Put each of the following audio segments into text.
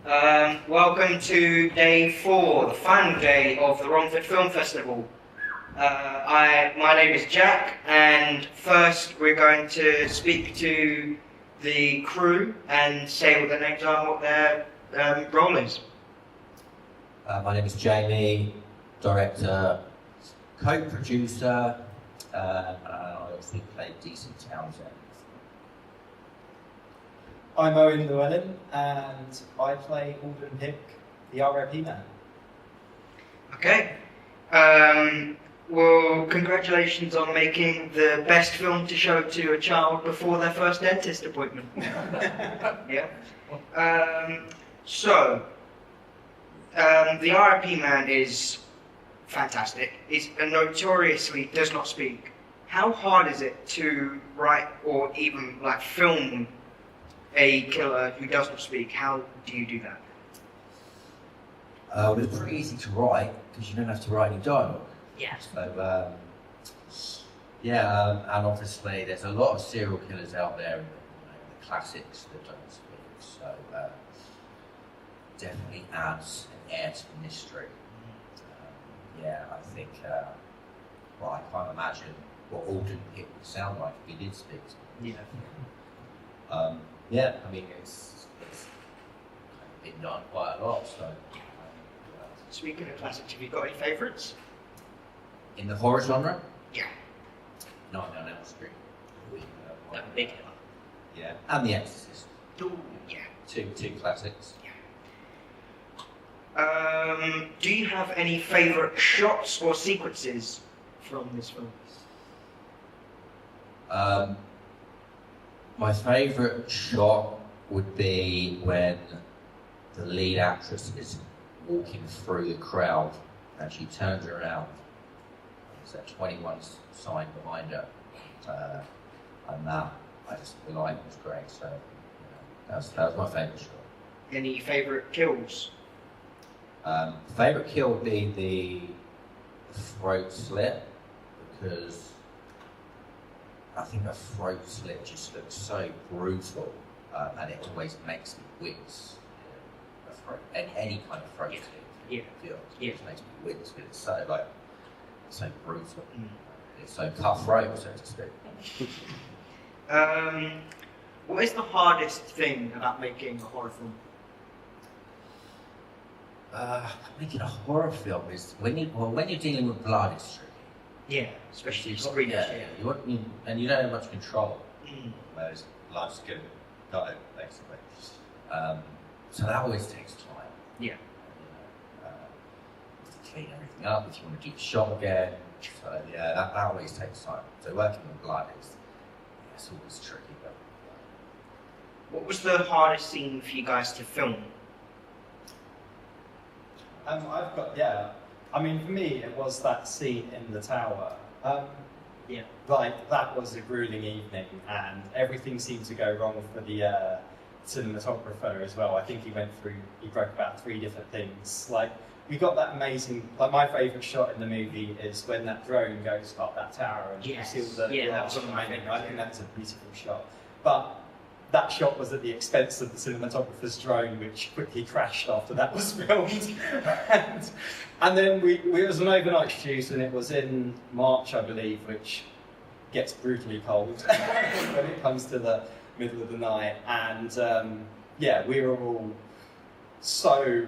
Welcome to day 4, the final day of the Romford Film Festival. My name is Jack, and first we're going to speak to the crew and say what their names are and what their role is. My name is Jamie, director, co-producer, and I also play decent Townsend. I'm Owen Llewellyn, and I play Alden Pick, the R.I.P man. Okay. Well, congratulations on making the best film to show to a child before their first dentist appointment. Yeah. The R.I.P man is fantastic. He's notoriously does not speak. How hard is it to write or even film a killer who does not speak? How do you do that? Well, it's pretty easy to write because you don't have to write any dialogue. Yeah. So, and obviously there's a lot of serial killers out there, the classics that don't speak. So definitely adds an air to the mystery. I think. I can't imagine what Alden Pick would sound like if he did speak. Yeah. I mean, it's been done quite a lot, so. Speaking of classics, have you got any favourites? In the horror genre? Yeah. Nightmare on Elm Street. That big hill. Yeah. And The Exorcist. Ooh, yeah. Two classics. Yeah. Do you have any favourite shots or sequences from this film? My favourite shot would be when the lead actress is walking through the crowd and she turns around. There's that 21 sign behind her. And that, the line was great. So that was my favourite shot. Any favourite kills? Favourite kill would be the throat slit, because I think a throat slit just looks so brutal, and it always makes me wince. Any kind of throat slit, it makes me wince because it's so brutal. It's so cutthroat, so to speak. What is the hardest thing about making a horror film? Making a horror film is when you're dealing with blood, it's tricky. Yeah, especially screaming. And you don't have much control. Whereas blood's good, got it basically. So that always takes time. Yeah. To clean everything up if you want to do the shot again. So that always takes time. So working with blood it's always tricky. But, What was the hardest scene for you guys to film? I mean, for me, it was that scene in the tower. That was a grueling evening, and everything seemed to go wrong for the cinematographer as well. I think he broke about 3 different things. We got that amazing, my favourite shot in the movie is when that drone goes up that tower and you see all the that was one of my favourites. I think that's a beautiful shot. But that shot was at the expense of the cinematographer's drone, which quickly crashed after that was filmed. and then it was an overnight shoot, and it was in March, I believe, which gets brutally cold when it comes to the middle of the night. And we were all so...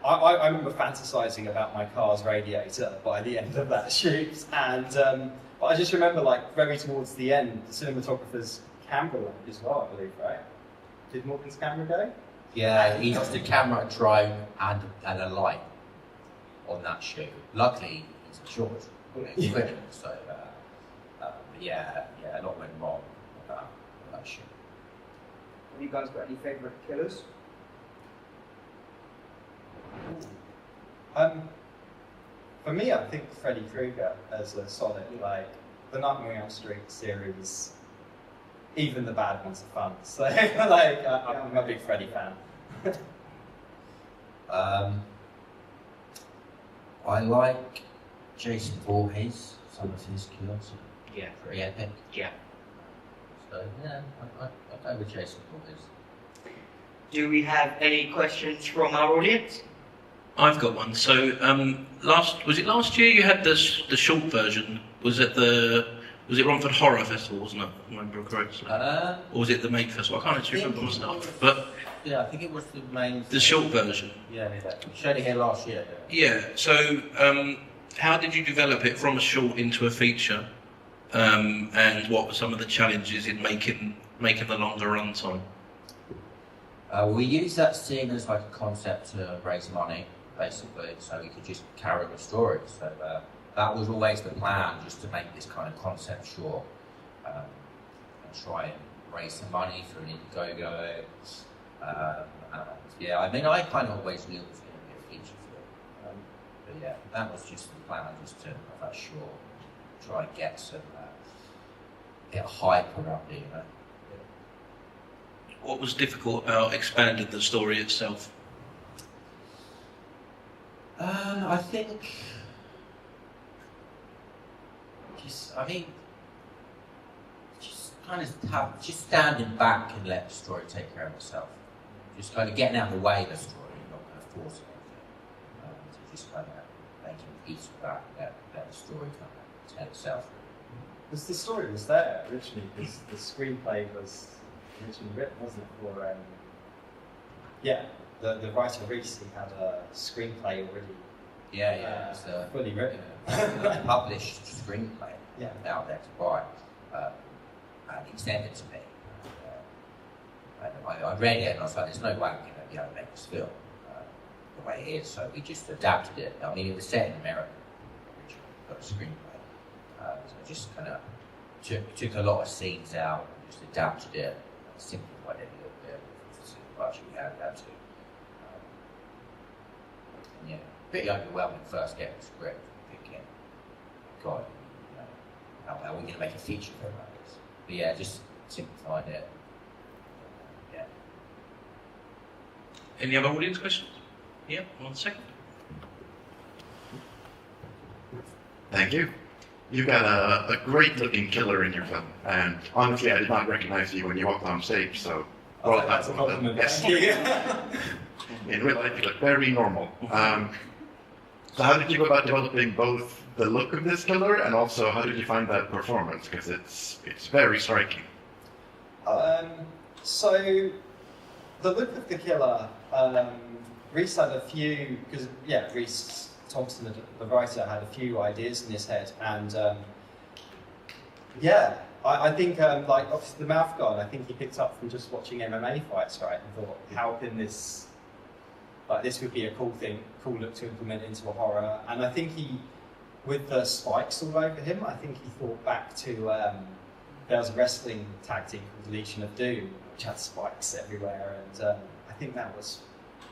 I remember fantasizing about my car's radiator by the end of that shoot. And but I just remember, very towards the end, the cinematographer's camera went as well, I believe, right? Did Morgan's camera go? Yeah, he lost a camera, a drone, and a light on that shoot. Luckily, it's a short equipment, so a lot went wrong with that shoot. Have you guys got any favourite killers? For me, I think Freddy Krueger as a solid, the Nightmare on Elm Street series. Even the bad ones are fun. So, I'm a big Freddy fan. I like Jason Voorhees, some of his kills. Yeah. Pretty epic. Yeah. So, I'll go with Jason Voorhees. Do we have any questions from our audience? I've got one. So, was it last year you had the short version? Was it Romford Horror Festival, wasn't it? If I remember correctly. Or was it the Make Festival? I can't actually remember myself. But yeah, I think it was the main. The short version. Yeah. We showed it here last year. Yeah. So, how did you develop it from a short into a feature? And what were some of the challenges in making the longer runtime? We used that scene as like a concept to raise money, basically, so we could just carry the story. So that was always the plan, just to make this kind of concept short and try and raise some money for an Indiegogo. And yeah, I mean, I kind of always knew it was going to be a feature film. But yeah, that was just the plan, just to have that short, try and get some hype around it, you know. What was difficult about expanding the story itself? I think just standing back and let the story take care of itself. Just kind of getting out of the way of the story, not kind of forcing anything. So just kind of making peace with that, let the story kind of tell itself. Because the story was there originally, because the screenplay was originally written, wasn't it, for the writer Reese, he had a screenplay already. It's fully written. A published screenplay out there to buy, and he sent it to me. And I read it and I was like, there's no way I'm going to be able to make this film the way it is, so we just adapted it. I mean, it was set in America originally, got a screenplay. So I just kind of took a lot of scenes out and just adapted it, simplified it a little bit with the budget we had to. And pretty overwhelming first getting the script, thinking, God, how are we going to make a feature film like this? But yeah, just simplified it. Yeah. Any other audience questions? Yeah, 1 second. Thank you. You've got a great-looking killer in your film, and honestly, I did not recognize you when you walked on stage. So, well, that's a compliment. Yes. In real life, you look very normal. So, how did you go about developing both the look of this killer and also how did you find that performance? Because it's very striking. So, the look of the killer, Reese had a few, because Reese Thompson, the writer, had a few ideas in his head, and I think like obviously the mouth guard, I think he picked up from just watching MMA fights, right, and thought, how can this would be a cool look to implement into a horror. And I think he, with the spikes all over him, I think he thought back to there was a wrestling tag team called Legion of Doom, which had spikes everywhere, and I think that was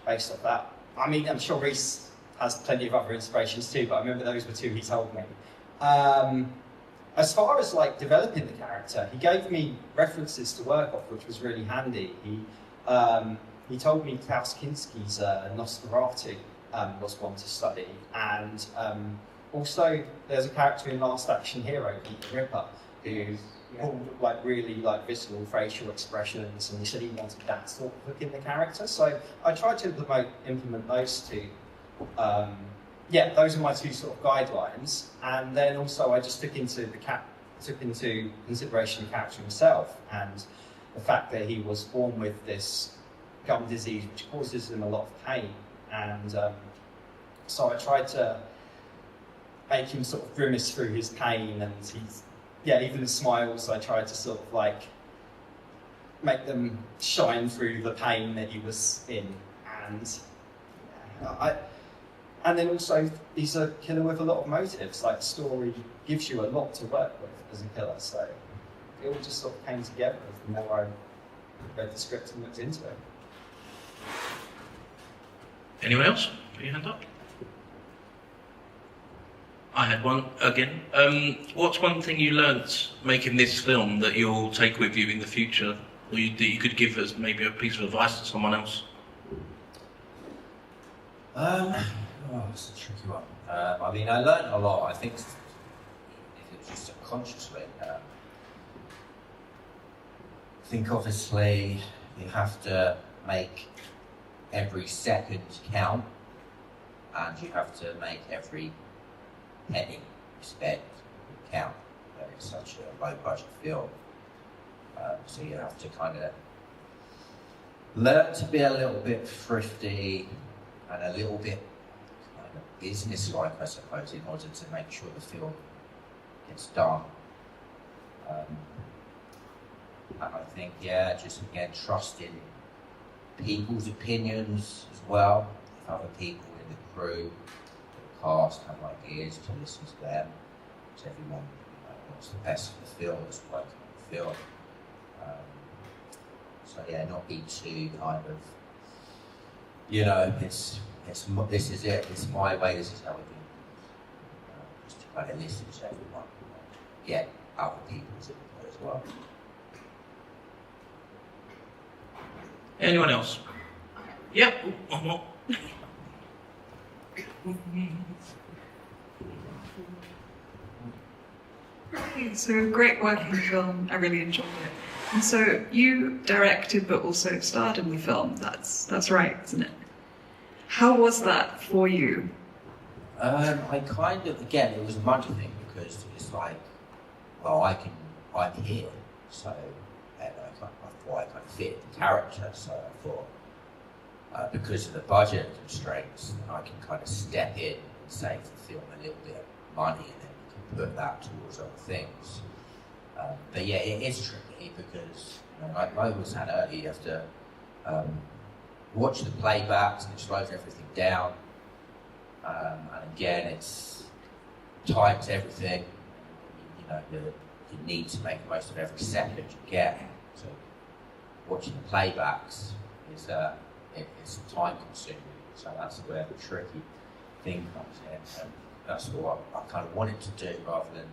based off that. I mean, I'm sure Reese has plenty of other inspirations too, but I remember those were two he told me. As far as like developing the character, he gave me references to work off, which was really handy. He told me Klaus Kinski's Nosferatu was one to study, and also there's a character in Last Action Hero, the Ripper, who pulled like really like visceral facial expressions, and he said he wanted that sort of look in the character. So I tried to implement those two. Those are my two sort of guidelines, and then also I just took into consideration the character himself and the fact that he was born with this gum disease which causes him a lot of pain, and so I tried to make him sort of grimace through his pain, and even the smiles I tried to sort of like make them shine through the pain that he was in, and then also he's a killer with a lot of motives. Like the story gives you a lot to work with as a killer, so it all just sort of came together the more I read the script and looked into it. Anyone else? Put your hand up. I had one again. What's one thing you learnt making this film that you'll take with you in the future, or that you could give as maybe a piece of advice to someone else? That's a tricky one. I mean, I learned a lot. I think if it's just subconsciously. I think obviously you have to make every second count, and you have to make every penny you spend count. It's such a low budget film. So you have to kind of learn to be a little bit thrifty and a little bit kind of business-like, I suppose, in order to make sure the film gets done. And I think, just again, trusting people's opinions as well. If other people in the crew, the cast have ideas, to listen to them. So everyone wants the best for the film, that's working on the film. Not be too kind of, this is it, it's my way, this is how we do it. Just to kind of listen to everyone, get other people's input as well. Anyone else? Yep. One more. So great working film. I really enjoyed it. And so you directed, but also starred in the film. That's right, isn't it? How was that for you? I kind of, again, it was a money thing because it's like, well, I'm here, so and I thought I kind of fit the character. So I thought, because of the budget constraints, I can kind of step in and save the film a little bit of money, and then we can put that towards other things. But yeah, it is tricky because, like Mo was saying earlier, you have to watch the playbacks and it slows everything down. And again, it's times everything. You need to make the most of every second you get. So watching the playbacks is it's time consuming. So that's where the tricky thing comes in. And that's what I kind of wanted to do rather than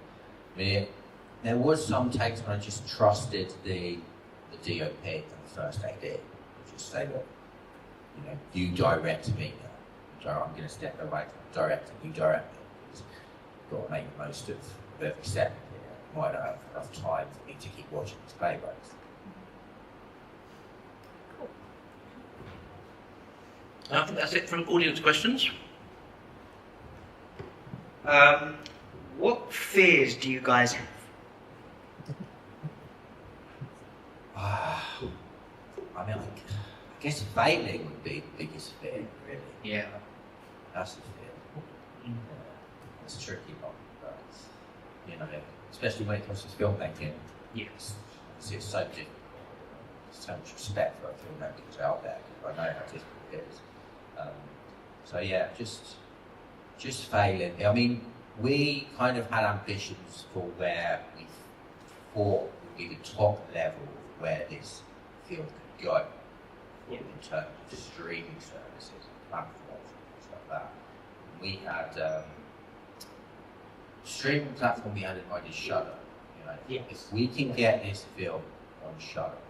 there was some takes when I just trusted the DOP and the first AD. Just say, look, you direct me now. I'm going to step away from directing, you direct me. Because you've got to make the most of every second here. You might not have enough time for me to keep watching these playbacks. Cool. I think that's it from audience questions. What fears do you guys have? I guess failing would be the biggest fear, really. Yeah. That's the fear. It's a tricky one, but, especially when it comes to filmmaking, Yes. it's so difficult. So much respect for filmmakers out there, because I know how difficult it is. Just failing. I mean, we kind of had ambitions for where we thought would be the top level of where this field could go in terms of streaming services and platforms and things like that. We had streaming platform we had in mind is Shudder. If we can get this film on Shudder,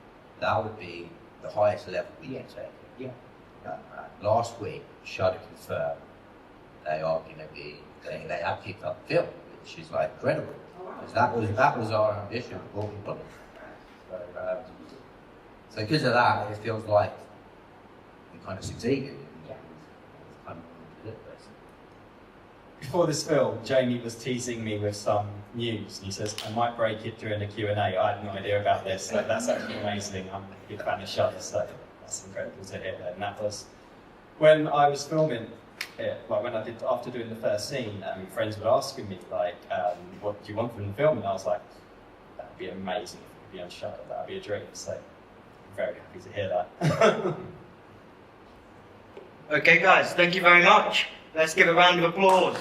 that would be the highest level we can take it. Last week, Shudder confirmed they are going to be they have picked up the film, which is like incredible. Because that was our ambition for what we wanted. So because of that, it feels like we kind of succeeded. Before this film, Jamie was teasing me with some news, and he says, I might break it during the Q&A. I had no idea about this, so that's actually amazing. I'm a big fan of Shudder, so that's incredible to hear. And that was when I was filming it, after doing the first scene, friends were asking me, what do you want from the film? And I was like, that would be amazing if it could be on Shudder, that would be a dream. So I'm very happy to hear that. Okay, guys, thank you very much. Let's give a round of applause.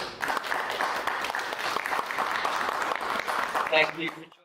Thank you for joining.